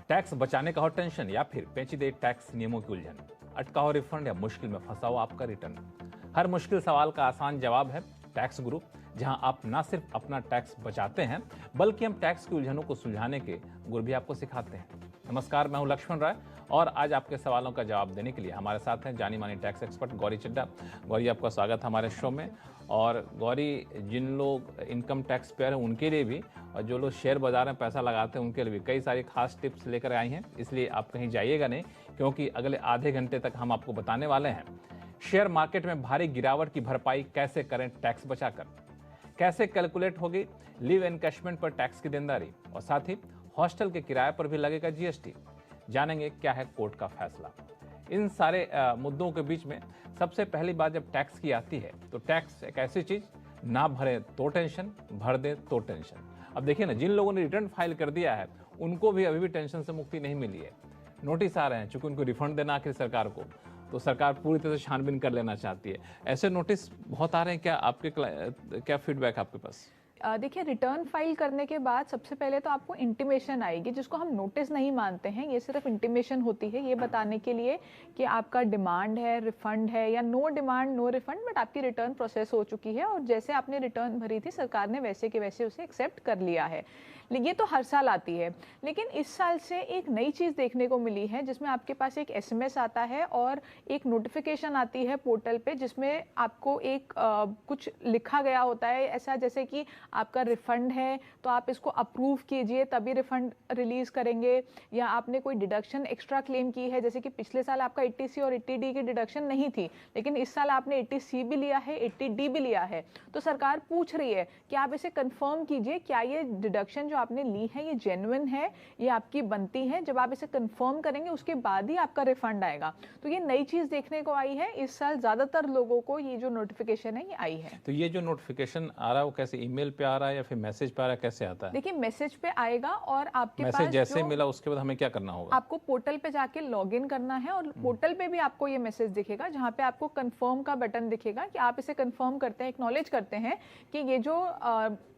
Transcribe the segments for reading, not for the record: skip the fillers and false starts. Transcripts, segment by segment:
Tax बचाने का हो टेंशन या फिर पेचीदे टैक्स नियमों की उलझन, अटका हो रिफंड या मुश्किल में फंसा हो आपका रिटर्न। हर मुश्किल सवाल का आसान जवाब है टैक्स गुरु, जहां आप न सिर्फ अपना टैक्स बचाते हैं बल्कि हम टैक्स की उलझनों को सुलझाने के गुर भी आपको सिखाते हैं। नमस्कार, मैं हूं लक्ष्मण राय और आज आपके सवालों का जवाब देने के लिए हमारे साथ हैं जानी मानी टैक्स एक्सपर्ट गौरी चड्ढा। गौरी, आपका स्वागत है हमारे शो में। और गौरी, जिन लोग इनकम टैक्स पेयर हैं उनके लिए भी और जो लोग शेयर बाजार में पैसा लगाते हैं उनके लिए भी कई सारी खास टिप्स लेकर आई हैं, इसलिए आप कहीं जाइएगा नहीं, क्योंकि अगले आधे घंटे तक हम आपको बताने वाले हैं शेयर मार्केट में भारी गिरावट की भरपाई कैसे करें टैक्स बचाकर, कैसे कैलकुलेट होगी लीव एनकैशमेंट पर टैक्स की देनदारी, और साथ ही हॉस्टल के किराए पर भी लगेगा जीएसटी। जानेंगे क्या है कोर्ट का फैसला। इन सारे मुद्दों के बीच में सबसे पहली बात जब टैक्स की आती है तो टैक्स एक ऐसी चीज, ना भरे तो टेंशन, भर दे तो टेंशन। अब देखिए ना, जिन लोगों ने रिटर्न फाइल कर दिया है उनको भी अभी भी टेंशन से मुक्ति नहीं मिली है। नोटिस आ रहे हैं, चूंकि उनको रिफंड देना आखिर सरकार को, तो सरकार पूरी तरह से छानबीन कर लेना चाहती है। ऐसे नोटिस बहुत आ रहे हैं। क्या आपके क्या फीडबैक आपके पास? देखिए, रिटर्न फाइल करने के बाद सबसे पहले तो आपको इंटीमेशन आएगी, जिसको हम नोटिस नहीं मानते हैं। ये सिर्फ इंटीमेशन होती है ये बताने के लिए कि आपका डिमांड है, रिफंड है, या no demand no refund, but आपकी रिटर्न प्रोसेस हो चुकी है और जैसे आपने रिटर्न भरी थी सरकार ने वैसे के वैसे उसे एक्सेप्ट कर लिया है। ये तो हर साल आती है, लेकिन इस साल से एक नई चीज़ देखने को मिली है जिसमें आपके पास एक एसएमएस आता है और एक नोटिफिकेशन आती है पोर्टल पे, जिसमें आपको एक कुछ लिखा गया होता है ऐसा, जैसे कि आपका रिफंड है तो आप इसको अप्रूव कीजिए तभी रिफंड रिलीज करेंगे, या आपने कोई डिडक्शन एक्स्ट्रा क्लेम की है, जैसे कि पिछले साल आपका 80C और 80D की डिडक्शन नहीं थी लेकिन इस साल आपने 80C भी लिया है, 80D भी लिया है, तो सरकार पूछ रही है कि आप इसे कंफर्म कीजिए क्या ये डिडक्शन जो आपने ली है ये जेन्युइन है, ये आपकी बनती है। जब आप इसे कंफर्म करेंगे उसके बाद ही आपका रिफंड आएगा। तो ये नई चीज देखने को आई है इस साल, ज्यादातर लोगों को ये जो नोटिफिकेशन है ये आई है। तो ये जो नोटिफिकेशन आ रहा है वो कैसे, ईमेल पे आ रहा है या फिर मैसेज पे आ रहा है, कैसे आता है? देखिए, मैसेज पे आएगा और आपके पास मैसेज जैसे मिला उसके बाद हमें क्या करना होगा? आपको पोर्टल पे जाके लॉगिन करना है और पोर्टल पे भी आपको ये मैसेज दिखेगा जहां पे आपको कंफर्म का बटन दिखेगा कि आप इसे कंफर्म करते हैं, एक्नॉलेज करते हैं कि ये जो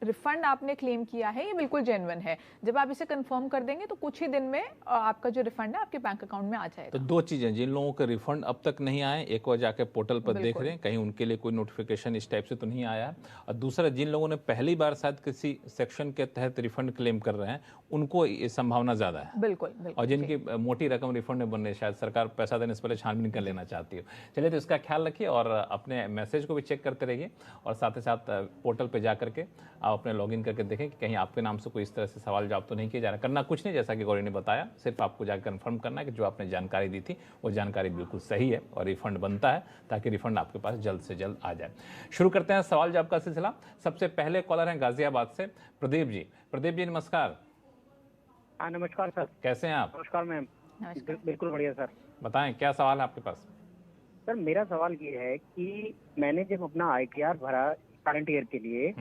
रिफंड आपने क्लेम किया है ये बिल्कुल जेन्युइन है। जब आप इसे कंफर्म कर देंगे तो कुछ ही दिन में आपका जो रिफंड है आपके बैंक अकाउंट में आ जाएगा। तो दो चीजें, जिन लोगों के रिफंड अब तक नहीं आए, एक बार जाके पोर्टल पर देख रहे हैं कहीं उनके लिए कोई नोटिफिकेशन इस टाइप से तो नहीं आया, और दूसरा जिन लोगों ने पहली बार शायद किसी सेक्शन के तहत रिफंड क्लेम कर रहे हैं उनको ये संभावना ज्यादा है। बिल्कुल। और जिनकी मोटी रकम रिफंड में बन रही है, शायद सरकार पैसा देने से पहले छानबीन कर लेना चाहती है। चलिए, तो इसका ख्याल रखिए और अपने मैसेज को भी चेक करते रहिए और साथ ही साथ पोर्टल पे जा करके आप अपने लॉगिन करके देखें कि कहीं आपके नाम से कोई इस तरह से सवाल जवाब तो नहीं किया जा रहा। करना कुछ नहीं, जैसा कि गौरी ने बताया, सिर्फ आपको जाकर कंफर्म करना है कि जो आपने जानकारी दी थी वो जानकारी बिल्कुल सही है और रिफंड बनता है, ताकि रिफंड आपके पास जल्द से जल्द आ जाए। शुरू करते हैं सवाल जवाब का सिलसिला। सबसे पहले कॉलर हैं गाजियाबाद से प्रदीप जी। प्रदीप जी, नमस्कार। हाँ, नमस्कार सर। कैसे हैं आप? नमस्कार मैम। बिल्कुल बढ़िया सर। बताएं क्या सवाल है आपके पास? सर, मेरा सवाल ये है कि मैंने जब अपना ITR भरा करंट ईयर के लिए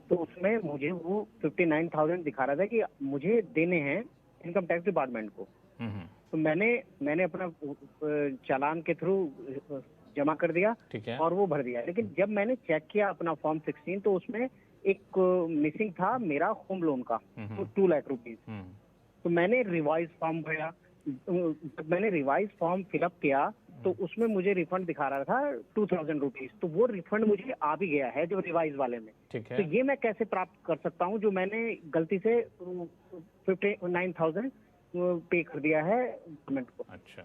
तो उसमें मुझे वो 59,000 दिखा रहा था कि मुझे देने हैं इनकम टैक्स डिपार्टमेंट को। तो मैंने अपना चालान के थ्रू जमा कर दिया और वो भर दिया, लेकिन जब मैंने चेक किया अपना फॉर्म 16 तो उसमें एक मिसिंग था मेरा होम लोन का, तो 2 लाख रुपीज। तो मैंने रिवाइज फॉर्म भरा। जब मैंने रिवाइज फॉर्म फिलअप किया तो उसमें मुझे रिफंड दिखा रहा था 2,000 रुपीज। तो वो रिफंड मुझे आ भी गया है जो रिवाइज वाले में। ठीक है। तो ये मैं कैसे प्राप्त कर सकता हूँ जो मैंने गलती से 59,000 पे कर दिया है गवर्नमेंट को? अच्छा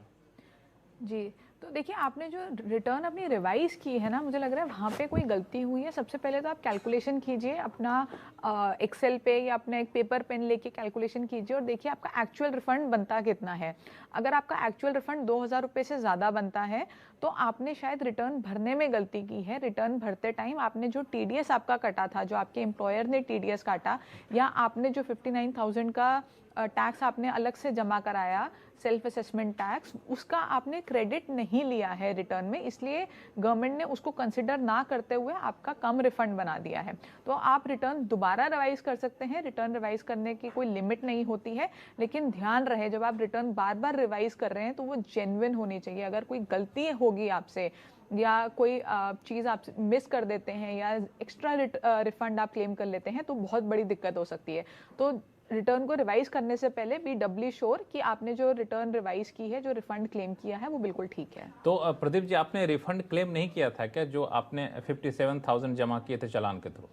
जी, तो देखिए, आपने जो रिटर्न अपनी रिवाइज की है ना, मुझे लग रहा है वहाँ पे कोई गलती हुई है। सबसे पहले तो आप कैलकुलेशन कीजिए अपना एक्सेल पे या अपना एक पेपर पेन लेके कैलकुलेशन कीजिए और देखिए आपका एक्चुअल रिफंड बनता कितना है। अगर आपका एक्चुअल रिफंड 2,000 रुपये से ज़्यादा बनता है तो आपने शायद रिटर्न भरने में गलती की है। रिटर्न भरते टाइम आपने जो TDS आपका कटा था, जो आपके एम्प्लॉयर ने TDS काटा, या आपने जो 59,000 का टैक्स आपने अलग से जमा कराया, सेल्फ असेसमेंट टैक्स, उसका आपने क्रेडिट नहीं लिया है रिटर्न में, इसलिए गवर्नमेंट ने उसको कंसिडर ना करते हुए आपका कम रिफंड बना दिया है। तो आप रिटर्न दोबारा रिवाइज कर सकते हैं। रिटर्न रिवाइज करने की कोई लिमिट नहीं होती है, लेकिन ध्यान रहे जब आप रिटर्न बार बार रिवाइज कर रहे हैं तो वो जेन्युइन होनी चाहिए। अगर कोई गलती होगी आपसे या कोई चीज़ आप मिस कर देते हैं या एक्स्ट्रा रिफंड आप क्लेम कर लेते हैं तो बहुत बड़ी दिक्कत हो सकती है। तो रिटर्न को रिवाइज करने से पहले बी डबली श्योर कि आपने जो रिटर्न रिवाइज की है, जो रिफंड क्लेम किया है, वो बिल्कुल ठीक है। तो प्रदीप जी, आपने रिफंड क्लेम नहीं किया था क्या, जो आपने 57,000 जमा किए थे चालान के थ्रू?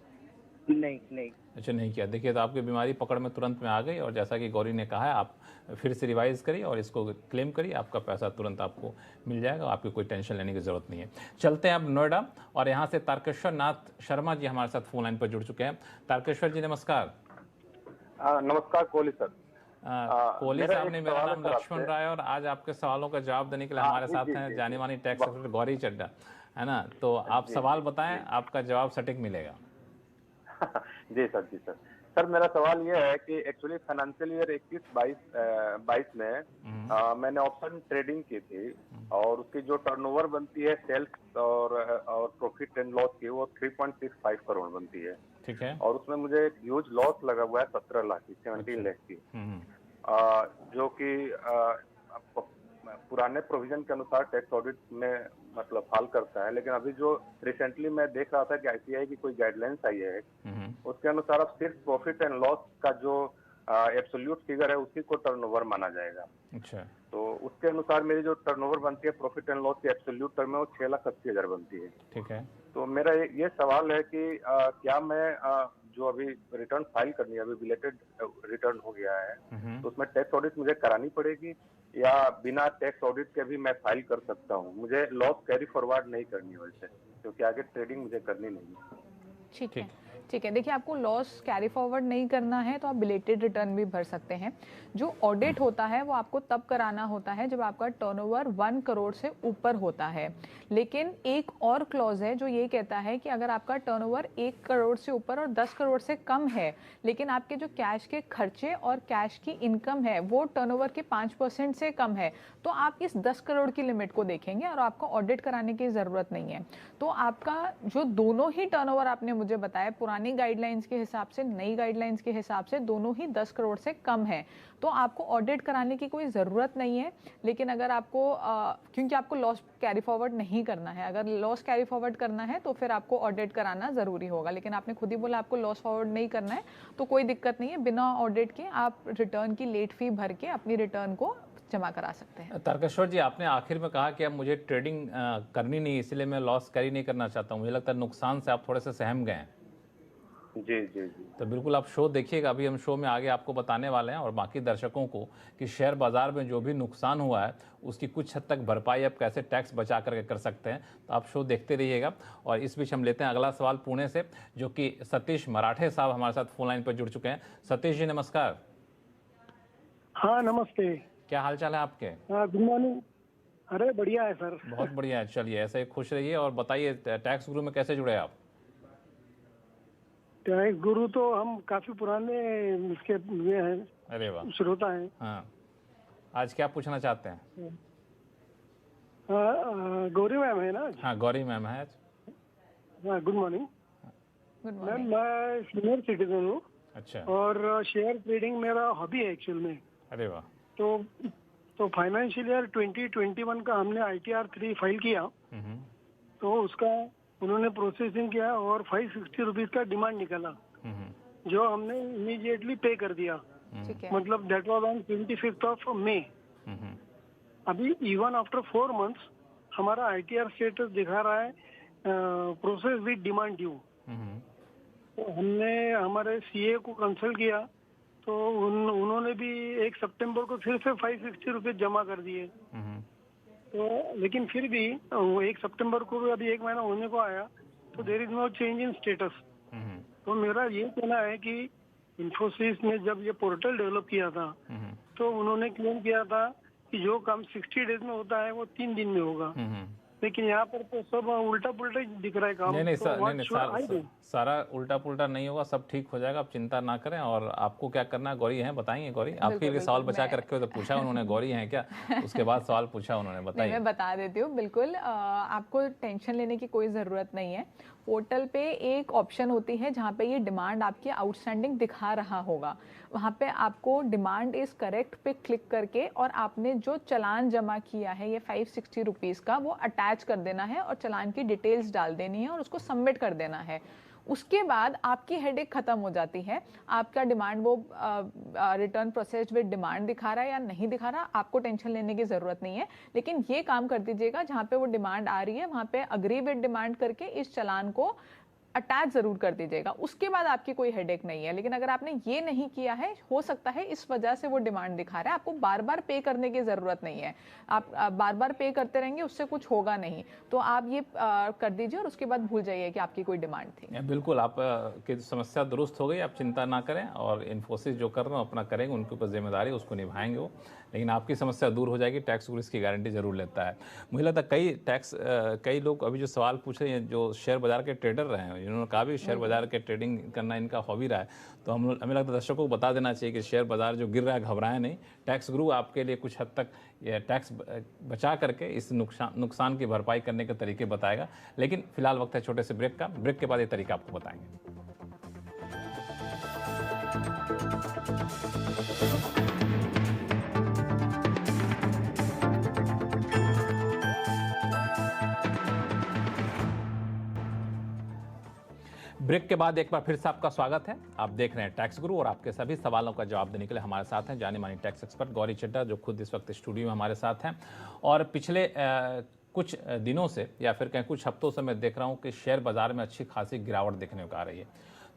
नहीं। अच्छा, नहीं किया। देखिए, तो आपकी बीमारी पकड़ में तुरंत में आ गई, और जैसा कि गौरी ने कहा है, आप फिर से रिवाइज करिए और इसको क्लेम करिए, आपका पैसा तुरंत आपको मिल जाएगा, आपकी कोई टेंशन लेने की ज़रूरत नहीं है। चलते हैं अब नोएडा, और यहाँ से तारकेश्वर नाथ शर्मा जी हमारे साथ फोन लाइन पर जुड़ चुके हैं। तारकेश्वर जी नमस्कार। नमस्कार कोहली सर। कोहली साहब ने, मेरा नाम लक्ष्मण राय, और आज आपके सवालों का जवाब देने के लिए हमारे साथ हैं जानी मानी टैक्स एक्सपर्ट गौरी चड्ढा, है ना? तो आप सवाल बताएं, आपका जवाब सटीक मिलेगा। जी सर। सर मेरा सवाल ये है कि एक्चुअली फाइनेंशियल ईयर 21-22 में मैंने ऑप्शन ट्रेडिंग की थी, और उसकी जो टर्नओवर बनती है सेल्स और प्रॉफिट एंड लॉस की, वो 3.65 करोड़ बनती है। ठीक है। और उसमें मुझे एक ह्यूज लॉस लगा हुआ है 17 लाख की, 17 लाख की, जो कि पुराने प्रोविजन के अनुसार टैक्स ऑडिट में मतलब फाल करता है। लेकिन अभी जो रिसेंटली मैं देख रहा था कि आईटीआई की कोई गाइडलाइंस आई है, उसके अनुसार अब सिर्फ प्रॉफिट एंड लॉस का जो एब्सोल्यूट फिगर है उसी को टर्नओवर माना जाएगा। अच्छा। तो उसके अनुसार मेरी जो टर्नओवर बनती है प्रॉफिट एंड लॉस की एब्सोल्यूट टर्म में, वो 6,80,000 बनती है। ठीक है। तो मेरा ये सवाल है कि क्या मैं जो अभी रिटर्न फाइल करनी है, अभी बिलेटेड रिटर्न हो गया है, तो उसमें टैक्स ऑडिट मुझे करानी पड़ेगी, या बिना टैक्स ऑडिट के भी मैं फाइल कर सकता हूँ? मुझे लॉस कैरी फॉरवर्ड नहीं करनी है वैसे, क्योंकि आगे ट्रेडिंग मुझे करनी नहीं है। ठीक है। देखिए, आपको लॉस कैरी फॉरवर्ड नहीं करना है तो आप बिलेटेड रिटर्न भी भर सकते हैं। जो ऑडिट होता है वो आपको तब कराना होता है जब आपका टर्नओवर 1 करोड़ से ऊपर होता है। लेकिन एक और क्लॉज है जो ये कहता है कि अगर आपका टर्नओवर 1 करोड़ से ऊपर और 10 करोड़ से कम है, लेकिन आपके जो कैश के खर्चे और कैश की इनकम है वो टर्नओवर के 5% से कम है, तो आप इस 10 करोड़ की लिमिट को देखेंगे और आपको ऑडिट कराने की ज़रूरत नहीं है। तो आपका जो दोनों ही टर्नओवर आपने मुझे बताया, पुरानी गाइडलाइंस के हिसाब से, नई गाइडलाइंस के हिसाब से, दोनों ही 10 करोड़ से कम है, तो आपको ऑडिट कराने की कोई ज़रूरत नहीं है। लेकिन अगर आपको क्योंकि आपको लॉस कैरी फॉरवर्ड नहीं करना है, अगर लॉस कैरी फॉरवर्ड करना है तो फिर आपको ऑडिट कराना ज़रूरी होगा। लेकिन आपने खुद ही बोला आपको लॉस फॉरवर्ड नहीं करना है, तो कोई दिक्कत नहीं है, बिना ऑडिट के आप रिटर्न की लेट फी भर के अपनी रिटर्न को जमा करा सकते हैं। तारकेश्वर जी, आपने आखिर में कहा कि अब मुझे ट्रेडिंग करनी नहीं, इसलिए मैं लॉस कैरी नहीं करना चाहता हूँ। मुझे लगता है नुकसान से आप थोड़े से सहम गए हैं। जी। तो बिल्कुल आप शो देखिएगा, अभी हम शो में आगे आपको बताने वाले हैं, और बाकी दर्शकों को कि शेयर बाजार में जो भी नुकसान हुआ है उसकी कुछ हद तक भरपाई आप कैसे टैक्स बचा करके कर सकते हैं। तो आप शो देखते रहिएगा। और इस बीच हम लेते हैं अगला सवाल पुणे से, जो कि सतीश मराठे साहब हमारे साथ फोन लाइन पर जुड़ चुके हैं। सतीश जी नमस्कार। हाँ नमस्ते। क्या हाल चाल है आपके? Good morning. अरे बढ़िया है सर। बहुत बढ़िया है, चलिए ऐसे ही खुश रहिए। और बताइए, टैक्स गुरु में कैसे जुड़े आप? टैक्स गुरु तो हम काफी पुराने इसके ये हैं। अरे वाह, श्रोता हैं। हाँ, आज क्या पूछना चाहते हैं? गौरी मैम है ना? हाँ, गौरी मैम है आज। हाँ, गुड मॉर्निंग मैम। मैं सीनियर सिटीजन हूँ। अच्छा। और शेयर ट्रेडिंग मेरा हॉबी है एक्चुअल में। अरे वाह। तो फाइनेंशियल ईयर 2021 का हमने ITR 3 फाइल किया, तो उसका उन्होंने प्रोसेसिंग किया और 560 रुपीज का डिमांड निकाला, जो हमने इमीडिएटली पे कर दिया। मतलब दैट वाज ऑन 25 मई। अभी इवन आफ्टर 4 मंथ्स हमारा ITR स्टेटस दिखा रहा है प्रोसेस विद डिमांड ड्यू। तो हमने हमारे CA को कंसल्ट किया, तो उन्होंने भी 1 सितंबर को फिर से 560 रुपये जमा कर दिए। तो लेकिन फिर भी 1 सितंबर को भी अभी 1 महीना होने को आया, तो there is no change in status. तो मेरा ये कहना है कि इन्फोसिस ने जब ये पोर्टल डेवलप किया था, तो उन्होंने क्लेम किया था कि जो काम 60 डेज में होता है वो 3 दिन में होगा। लेकिन यहाँ पर तो सब उल्टा पुल्टा दिख रहा है काम। नहीं, सारा उल्टा पुल्टा नहीं होगा, सब ठीक हो जाएगा, आप चिंता ना करें। और आपको क्या करना है, गौरी हैं, बताएंगे। गौरी, आपके लिए सवाल बचा कर रखे हो तो पूछा उन्होंने, गौरी हैं क्या? उसके बाद सवाल पूछा उन्होंने, बताइए। मैं बता देती हूँ। बिल्कुल आपको टेंशन लेने की कोई ज़रूरत नहीं है। पोर्टल पे एक ऑप्शन होती है जहाँ पे ये डिमांड आपकी आउटस्टैंडिंग दिखा रहा होगा, वहाँ पे आपको डिमांड इज़ करेक्ट पे क्लिक करके और आपने जो चालान जमा किया है ये 560 रुपीज़ का, वो अटैच कर देना है और चालान की डिटेल्स डाल देनी है और उसको सबमिट कर देना है। उसके बाद आपकी हेडेक खत्म हो जाती है। आपका डिमांड वो रिटर्न प्रोसेस विद डिमांड दिखा रहा है या नहीं दिखा रहा, आपको टेंशन लेने की जरूरत नहीं है। लेकिन ये काम कर दीजिएगा, जहां पे वो डिमांड आ रही है वहां पे अग्री विद डिमांड करके इस चालान को अटैच जरूर कर दीजिएगा। उसके बाद आपकी कोई हेडेक नहीं है। लेकिन अगर आपने ये नहीं किया है, हो सकता है इस वजह से वो डिमांड दिखा रहा है, आपको बार बार पे करने की जरूरत नहीं है। आप बार बार पे करते रहेंगे, उससे कुछ होगा नहीं। तो आप ये कर दीजिए और उसके बाद भूल जाइए कि आपकी कोई डिमांड थी। बिल्कुल, आप की समस्या दुरुस्त हो गई, आप चिंता ना करें। और इन्फोसिस जो कर रहे हैं अपना करेंगे, उनके ऊपर जिम्मेदारी उसको निभाएंगे वो। लेकिन आपकी समस्या दूर हो जाएगी। टैक्स गुरु इसकी गारंटी जरूर लेता है। मुझे लगता है कई लोग अभी जो सवाल पूछ रहे हैं, जो शेयर बाजार के ट्रेडर रहे हैं, जिन्होंने कहा भी शेयर बाजार के ट्रेडिंग करना इनका हॉबी रहा है, तो हमें लगता है दर्शकों को बता देना चाहिए कि शेयर बाजार जो गिर रहा है, घबराएं नहीं। टैक्स गुरु आपके लिए कुछ हद तक ये टैक्स बचा करके इस नुकसान की भरपाई करने के तरीके बताएगा। लेकिन फिलहाल वक्त है छोटे से ब्रेक का। ब्रेक के बाद ये तरीका आपको बताएंगे। ब्रेक के बाद एक बार फिर से आपका स्वागत है। आप देख रहे हैं टैक्स गुरु और आपके सभी सवालों का जवाब देने के लिए हमारे साथ हैं जाने मानी टैक्स एक्सपर्ट गौरी चड्ढा, जो खुद इस वक्त स्टूडियो में हमारे साथ हैं। और पिछले कुछ दिनों से या फिर कहीं कुछ हफ्तों से मैं देख रहा हूं कि शेयर बाजार में अच्छी खासी गिरावट देखने को आ रही है।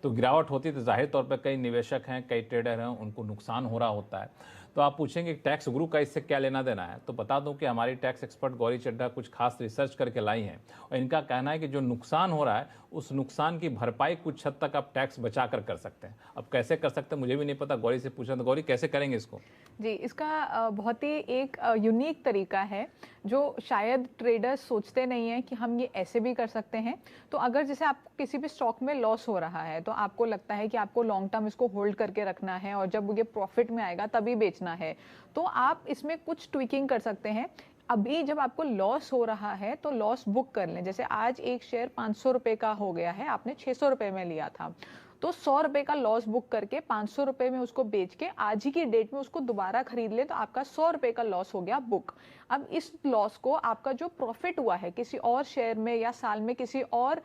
तो गिरावट होती तो जाहिर तौर पर कई निवेशक हैं, कई ट्रेडर हैं, उनको नुकसान हो रहा होता है। तो आप पूछेंगे टैक्स गुरु का इससे क्या लेना देना है, तो बता दूं कि हमारी टैक्स एक्सपर्ट गौरी चड्ढा कुछ खास रिसर्च करके लाई हैं और इनका कहना है कि जो नुकसान हो रहा है उस नुकसान की भरपाई कुछ हद तक आप टैक्स बचा कर सकते हैं। अब कैसे कर सकते हैं मुझे भी नहीं पता, गौरी से पूछा। तो गौरी, कैसे करेंगे इसको? जी, इसका बहुत ही एक यूनिक तरीका है जो शायद ट्रेडर्स सोचते नहीं हैं कि हम ये ऐसे भी कर सकते हैं। तो अगर जैसे आपको किसी भी स्टॉक में लॉस हो रहा है तो आपको लगता है कि आपको लॉन्ग टर्म इसको होल्ड करके रखना है और जब ये प्रॉफिट में आएगा तभी बेचना है, तो आप इसमें कुछ ट्विकिंग कर सकते हैं। अभी जब आपको लॉस हो रहा है तो लॉस बुक कर लें। जैसे आज एक शेयर 500 रुपए का हो गया है, आपने 600 रुपए में लिया था, तो 100 रुपए का लॉस बुक करके 500 रुपए में उसको बेच के आज ही की डेट में उसको दोबारा खरीद ले तो आपका 100 रुपए का लॉस हो गया बुक। अब इस लॉस को आपका जो प्रॉफिट हुआ है किसी और शेयर में या साल में किसी और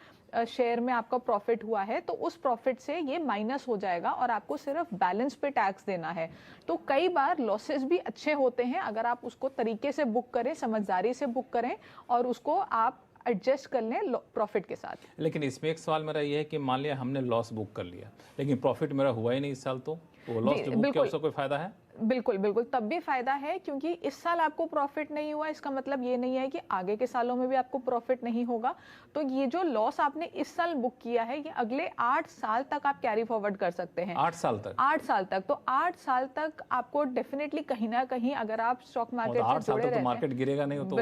शेयर में आपका प्रॉफिट हुआ है, तो उस प्रॉफिट से ये माइनस हो जाएगा और आपको सिर्फ बैलेंस पे टैक्स देना है। तो कई बार लॉसेस भी अच्छे होते हैं अगर आप उसको तरीके से बुक करें, समझदारी से बुक करें और उसको आप एडजस्ट कर लें प्रॉफिट के साथ। लेकिन इसमें एक सवाल मेरा ये है कि मान लिया हमने लॉस बुक कर लिया लेकिन प्रॉफिट मेरा हुआ ही नहीं इस साल, तो वो लॉस जो बुक किया उसका कोई फायदा है? बिल्कुल बिल्कुल, तब भी फायदा है, क्योंकि इस साल आपको प्रॉफिट नहीं हुआ इसका मतलब ये नहीं है कि आगे के सालों में भी आपको प्रॉफिट नहीं होगा। तो ये जो लॉस आपने इस साल बुक किया है ये अगले 8 साल तक आप कैरी फॉरवर्ड कर सकते हैं। 8 साल तक? 8 साल तक। तो 8 साल तक आपको डेफिनेटली कहीं ना कहीं, अगर आप स्टॉक मार्केट से जुड़े रहते हैं, मार्केट गिरेगा नहीं तो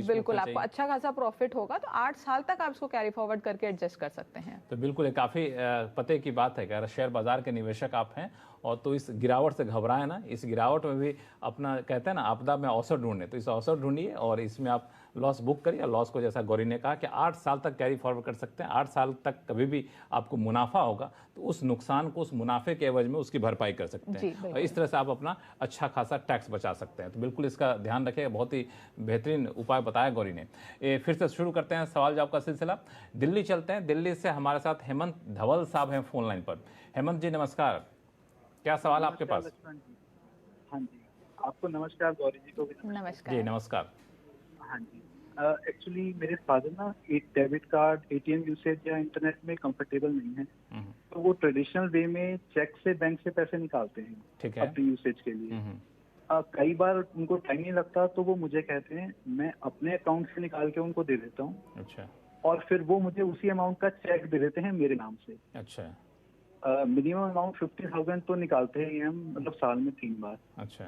बिल्कुल आपको अच्छा खासा प्रॉफिट होगा। तो 8 साल तक आप इसको कैरी फॉरवर्ड करके एडजस्ट कर सकते हैं। तो बिल्कुल ये काफी पते की बात है कि अगर शेयर बाजार के निवेशक आप हैं और तो इस गिरावट से घबराए ना। इस गिरावट में भी अपना कहते हैं ना आपदा में अवसर ढूंढने, तो इस अवसर ढूंढिए और इसमें आप लॉस बुक करिए। लॉस को जैसा गौरी ने कहा कि 8 साल तक कैरी फॉरवर्ड कर सकते हैं। 8 साल तक कभी भी आपको मुनाफा होगा तो उस नुकसान को उस मुनाफे के एवज में उसकी भरपाई कर सकते हैं और इस तरह से आप अपना अच्छा खासा टैक्स बचा सकते हैं। तो बिल्कुल इसका ध्यान रखिए, बहुत ही बेहतरीन उपाय बताया गौरी ने। फिर से शुरू करते हैं सवाल जवाब का सिलसिला। दिल्ली चलते हैं। दिल्ली से हमारे साथ हेमंत धवल साहब हैं फोन लाइन पर। हेमंत जी नमस्कार, क्या सवाल आपके पास? हाँ जी, आपको नमस्कार, गौरी जी को भी नमस्कार। जी नमस्कार। हाँ जी, एक्चुअली मेरे फादर ना एक डेबिट कार्ड एटीएम यूसेज या इंटरनेट में कंफर्टेबल नहीं है, तो वो ट्रेडिशनल वे में चेक से बैंक से पैसे निकालते हैं। ठीक है। अपनी यूसेज के लिए कई बार उनको टाइम नहीं लगता तो वो मुझे कहते हैं मैं अपने अकाउंट से निकाल के उनको दे देता हूँ। अच्छा। और फिर वो मुझे उसी अमाउंट का चेक दे देते हैं मेरे नाम से। अच्छा। मिनिमम अमाउंट 50,000 तो निकालते हैं हम, मतलब साल में 3 बार। अच्छा।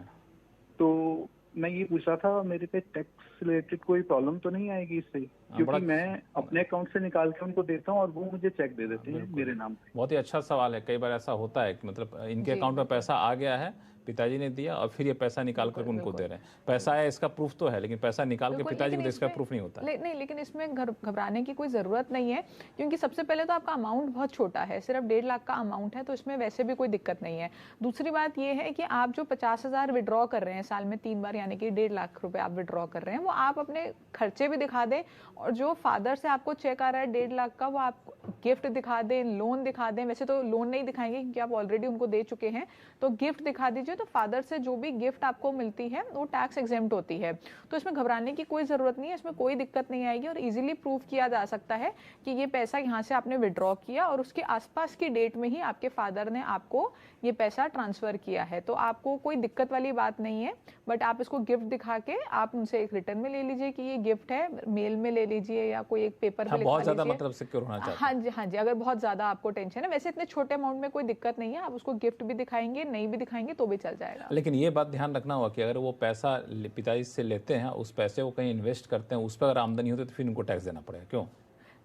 तो मैं ये पूछ रहा था मेरे पे टैक्स रिलेटेड कोई प्रॉब्लम तो नहीं आएगी इससे, क्योंकि मैं अपने अकाउंट से निकाल के उनको देता हूँ और वो मुझे चेक दे देते हैं मेरे नाम पे। बहुत ही अच्छा सवाल है। कई बार ऐसा होता है कि मतलब इनके अकाउंट में पैसा आ गया है, पिताजी ने दिया और फिर ये पैसा निकाल कर उनको दे रहे हैं। पैसा आया इसका प्रूफ तो है, लेकिन पैसा निकाल के पिताजी को इसका प्रूफ नहीं होता है। नहीं, लेकिन इसमें घबराने की कोई ज़रूरत नहीं है, क्योंकि सबसे पहले तो आपका अमाउंट बहुत छोटा है, सिर्फ 1.5 लाख का अमाउंट है, तो इसमें वैसे भी कोई दिक्कत नहीं है। दूसरी बात ये है कि आप जो 50,000 विड्रॉ कर रहे हैं साल में 3 बार, यानी कि 1.5 लाख रुपए आप विड्रॉ कर रहे हैं, वो आप अपने खर्चे भी दिखा दें और जो फादर से आपको चेक आ रहा है 1.5 लाख का, वो आप गिफ्ट दिखा दें, लोन दिखा दें। वैसे तो लोन नहीं दिखाएंगे क्योंकि आप ऑलरेडी उनको दे चुके हैं, तो गिफ्ट दिखा दीजिए। तो फादर से जो भी गिफ्ट आपको मिलती है वो टैक्स एग्जेम्प्ट होती है, तो इसमें घबराने की कोई ज़रूरत नहीं है, इसमें कोई दिक्कत नहीं आएगी और इजीली प्रूव किया जा सकता है कि ये पैसा यहाँ से आपने विड्रॉ किया और उसके आसपास की डेट में ही आपके फादर ने आपको ये पैसा ट्रांसफ़र किया है। तो आपको कोई दिक्कत वाली बात नहीं है, बट आप इसको गिफ्ट दिखा के आप उनसे एक रिटर्न में ले लीजिए कि ये गिफ्ट है, मेल में ले लीजिए या कोई एक पेपर पे लिखवा बहुत ज़्यादा लीजिए। मतलब सिक्योर होना चाहिए। हाँ जी, हाँ जी, अगर बहुत ज़्यादा आपको टेंशन है। वैसे इतने छोटे अमाउंट में कोई दिक्कत नहीं है, आप उसको गिफ्ट भी दिखाएंगे, नहीं भी दिखाएंगे तो भी चल जाएगा। लेकिन ये बात ध्यान रखना होगा कि अगर वो पैसा पिताजी से लेते हैं, उस पैसे को कहीं इन्वेस्ट करते हैं, उस पर अगर आमदनी होती है तो फिर उनको टैक्स देना पड़ेगा। क्यों?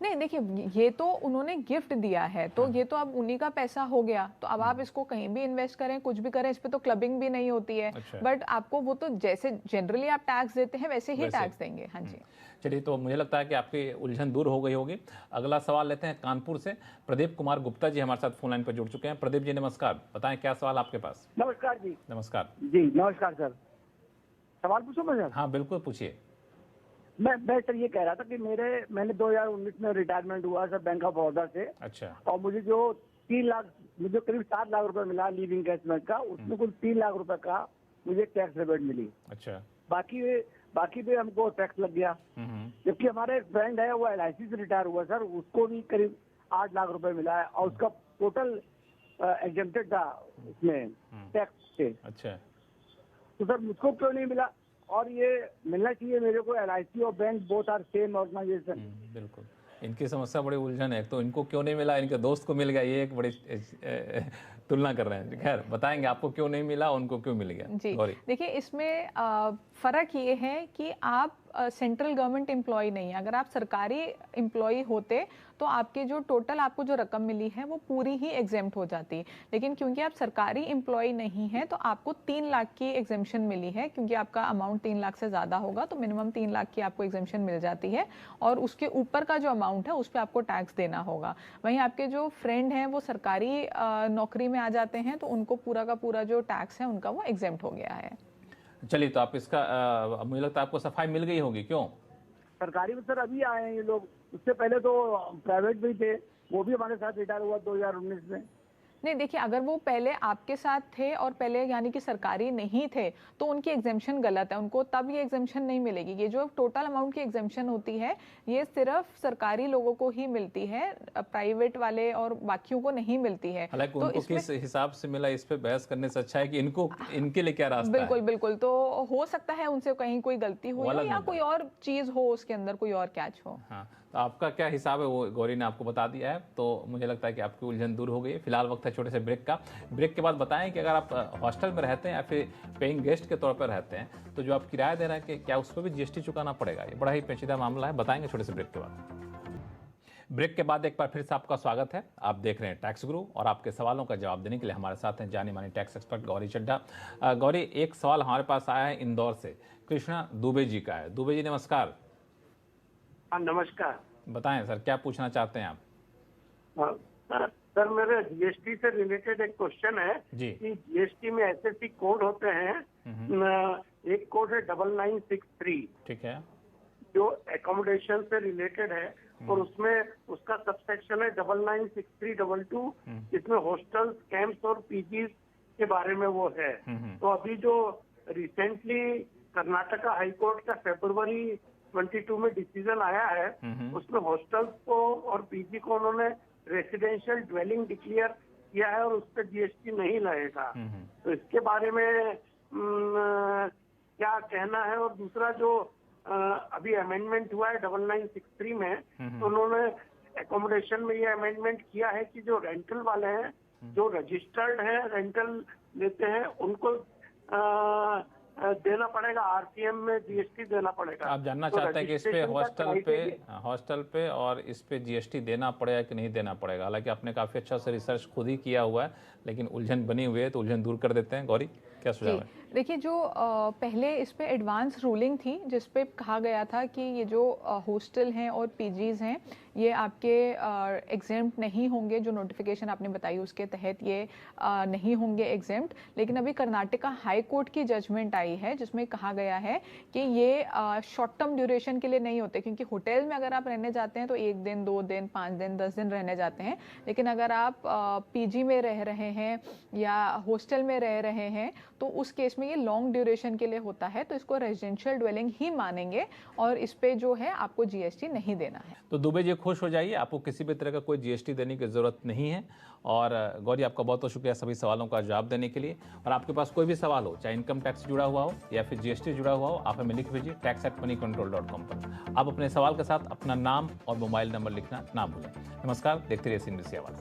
नहीं, देखिए ये तो उन्होंने गिफ्ट दिया है, तो ये तो अब उन्हीं का पैसा हो गया, तो अब आप इसको कहीं भी इन्वेस्ट करें, कुछ भी करें, इस पे तो क्लबिंग भी नहीं होती है। अच्छा। बट आपको वो तो जैसे जनरली आप टैक्स देते हैं वैसे ही टैक्स देंगे। हाँ जी। चलिए, तो मुझे लगता है कि आपकी उलझन दूर हो गई होगी। अगला सवाल लेते हैं कानपुर से। प्रदीप कुमार गुप्ता जी हमारे साथ फोन लाइन पर जुड़ चुके हैं। प्रदीप जी नमस्कार, बताएं क्या सवाल आपके पास? नमस्कार जी। नमस्कार जी नमस्कार सर, सवाल पूछो मैं सर? हाँ बिल्कुल पूछिए। मैं सर ये कह रहा था कि मैंने 2019 में रिटायरमेंट हुआ सर बैंक ऑफ बड़ौदा से। अच्छा। और मुझे जो 3 लाख, मुझे करीब 7 लाख रुपए मिला लीविंग कैशमेंट का, उसमें कुल 3 लाख रुपए का मुझे टैक्स रिबेट मिली। अच्छा। बाकी पे हमको टैक्स लग गया। जबकि हमारा एक फ्रेंड है वो LIC से रिटायर हुआ सर, उसको भी करीब 8 लाख रुपए मिला है और उसका टोटल एग्जेम्प्टेड था उसमें टैक्स से। अच्छा। तो सर मुझको क्यों नहीं मिला? और ये मिलना चाहिए मेरे को। LIC और bank both are same organisation. बिल्कुल, इनकी समस्या बड़ी उलझन है। तो इनको क्यों नहीं मिला, इनके दोस्त को मिल गया, ये एक बड़ी तुलना कर रहे हैं। खैर बताएंगे आपको क्यों नहीं मिला, उनको क्यों मिल गया जी। गौरी? देखिए इसमें फ़र्क ये है कि आप सेंट्रल गवर्नमेंट एम्प्लॉय नहीं है। अगर आप सरकारी एम्प्लॉय होते तो आपके जो टोटल आपको जो रकम मिली है वो पूरी ही एग्जेम्प्ट हो जाती, लेकिन क्योंकि आप सरकारी एम्प्लॉय नहीं है तो आपको 3 लाख की एग्जेम्पशन मिली है। क्योंकि आपका अमाउंट 3 लाख से ज़्यादा होगा तो मिनिमम 3 लाख की आपको एग्जेम्पशन मिल जाती है और उसके ऊपर का जो अमाउंट है उस पर आपको टैक्स देना होगा। वहीं आपके जो फ्रेंड हैं वो सरकारी नौकरी में आ जाते हैं तो उनको पूरा का पूरा जो टैक्स है उनका वो एग्जेम्प्ट हो गया है। चलिए, तो आप इसका मुझे लगता है आपको सफाई मिल गई होगी। क्यों? सरकारी में सर अभी आए हैं ये लोग, उससे पहले तो प्राइवेट भी थे, वो भी हमारे साथ रिटायर हुआ 2019 में। नहीं, देखिए अगर वो पहले आपके साथ थे और पहले यानी कि सरकारी नहीं थे तो उनकी एग्जेम्पशन गलत है, उनको तब ये एग्जेम्पशन नहीं मिलेगी। ये जो टोटल अमाउंट की एग्जेम्पशन होती है ये सिर्फ सरकारी लोगों को ही मिलती है, प्राइवेट वाले और बाकियों को नहीं मिलती है। हालांकि तो उनको किस हिसाब से मिला इस पे बहस करने से अच्छा है कि इनके लिए क्या रास्ता बिल्कुल है। बिल्कुल, तो हो सकता है उनसे कहीं कोई गलती हुई हो या कोई और चीज हो, उसके अंदर कोई और कैच हो। हाँ, तो आपका क्या हिसाब है वो गौरी ने आपको बता दिया है, तो मुझे लगता है कि आपकी उलझन दूर हो गई है। फिलहाल वक्त है छोटे से ब्रेक का। ब्रेक के बाद बताएं कि अगर आप हॉस्टल में रहते हैं या फिर पेइंग गेस्ट के तौर पर रहते हैं तो जो आप किराया दे रहे हैं कि क्या उस पर भी GST चुकाना पड़ेगा? ये बड़ा ही पेचीदा मामला है, बताएंगे छोटे से ब्रेक के बाद। ब्रेक के बाद एक बार फिर से आपका स्वागत है। आप देख रहे हैं टैक्स गुरु और आपके सवालों का जवाब देने के लिए हमारे साथ हैं जानी मानी टैक्स एक्सपर्ट गौरी चड्ढा। गौरी, एक सवाल हमारे पास आया है इंदौर से, कृष्णा दुबे जी का है। दुबे जी नमस्कार। हाँ नमस्कार। बताएं सर, क्या पूछना चाहते हैं आप? सर मेरे GST से रिलेटेड एक क्वेश्चन है जी। कि GST में ऐसे कोड होते हैं, एक कोड है 9963, ठीक है, जो एकोमोडेशन से रिलेटेड है और उसमें उसका सबसेक्शन है 996322, जिसमें हॉस्टल्स, कैंप्स और पीजीज के बारे में वो है। तो अभी जो रिसेंटली कर्नाटका हाई कोर्ट का February 22 में डिसीजन आया है उसमें हॉस्टल्स को और पीजी को उन्होंने रेसिडेंशियल ड्वेलिंग डिक्लेयर किया है और उस पर GST नहीं लगेगा। तो इसके बारे में क्या कहना है? और दूसरा जो अभी अमेंडमेंट हुआ है 9963 में, तो उन्होंने एकोमोडेशन में ये अमेंडमेंट किया है कि जो रेंटल वाले हैं, जो रजिस्टर्ड है रेंटल लेते हैं, उनको देना पड़ेगा, RCM में GST देना पड़ेगा। आप जानना चाहते हैं कि इस पे हॉस्टल पे और इस पे GST देना पड़ेगा कि नहीं देना पड़ेगा? हालांकि आपने काफी अच्छा से रिसर्च खुद ही किया हुआ है, लेकिन उलझन बनी हुई है, तो उलझन दूर कर देते हैं। गौरी, क्या सुझाव है? देखिए जो पहले इस पे एडवांस रूलिंग थी जिस पे कहा गया था कि ये जो हॉस्टल हैं और पीजीज हैं ये आपके एग्जेम्प्ट नहीं होंगे, जो नोटिफिकेशन आपने बताई उसके तहत ये नहीं होंगे एग्जेम्प्ट। लेकिन अभी कर्नाटका हाई कोर्ट की जजमेंट आई है जिसमें कहा गया है कि ये शॉर्ट टर्म ड्यूरेशन के लिए नहीं होते, क्योंकि होटल में अगर आप रहने जाते हैं तो 1 दिन 2 दिन 5 दिन 10 दिन रहने जाते हैं, लेकिन अगर आप पीजी में रह रहे हैं या हॉस्टल में रह रहे हैं तो उस केस में ये लॉन्ग ड्यूरेशन के लिए होता है, तो इसको रेजिडेंशियल ड्वेलिंग ही मानेंगे और इस पे जो है आपको जीएसटी नहीं देना है। तो दुबे जी खुश हो जाइए, आपको किसी भी तरह का कोई जीएसटी देने की जरूरत नहीं है। और गौरी आपका बहुत बहुत शुक्रिया सभी सवालों का जवाब देने के लिए। और आपके पास कोई भी सवाल हो, चाहे इनकम टैक्स जुड़ा हुआ हो या फिर जीएसटी जुड़ा हुआ हो, आप हमें लिख भेजिए tax@moneycontrol.com पर। आप अपने सवाल के साथ अपना नाम और मोबाइल नंबर लिखना ना भूलें। नमस्कार, देखते रहिए CNBC आवाज़।